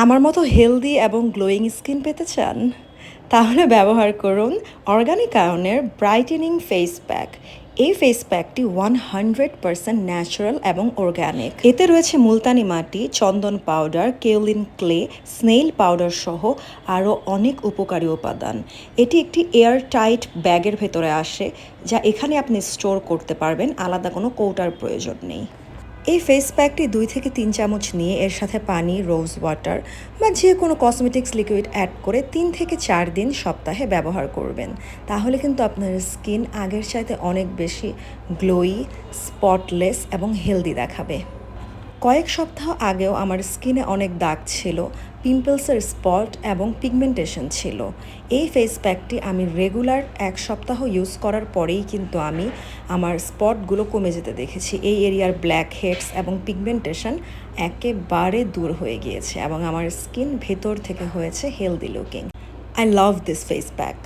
আমার মতো হেলদি এবং গ্লোয়িং স্কিন পেতে চান? তাহলে ব্যবহার করুন অর্গানিক আয়নের ব্রাইটেনিং ফেস প্যাক। এই ফেস প্যাকটি 100% ন্যাচারাল এবং অর্গ্যানিক। এতে রয়েছে মুলতানি মাটি, চন্দন powder, kaolin clay, snail powder সহ আরও অনেক উপকারী উপাদান। এটি একটি এয়ার টাইট ব্যাগের ভেতরে আসে, যা এখানে আপনি স্টোর করতে পারবেন, আলাদা কোনো কৌটার প্রয়োজন নেই। এই ফেস প্যাকটি 2 থেকে 3 চামচ নিয়ে এর সাথে পানি, রোজ ওয়াটার বা যে কোনো কসমেটিক্স লিকুইড অ্যাড করে 3 থেকে 4 দিন সপ্তাহে ব্যবহার করবেন। তাহলে কিন্তু আপনার স্কিন আগের চাইতে অনেক বেশি গ্লোয়ি, স্পটলেস এবং হেলদি দেখাবে। কয়েক সপ্তাহ আগেও আমার স্কিনে অনেক দাগ ছিল, পিম্পলসের স্পট এবং পিগমেন্টেশন ছিল। এই ফেস প্যাকটি আমি রেগুলার 1 সপ্তাহ ইউজ করার পরেই কিন্তু আমি আমার স্পটগুলো কমে যেতে দেখেছি। এই এরিয়ার ব্ল্যাক হেডস এবং পিগমেন্টেশন একেবারে দূর হয়ে গিয়েছে এবং আমার স্কিন ভেতর থেকে হয়েছে healthy looking. I love this face pack.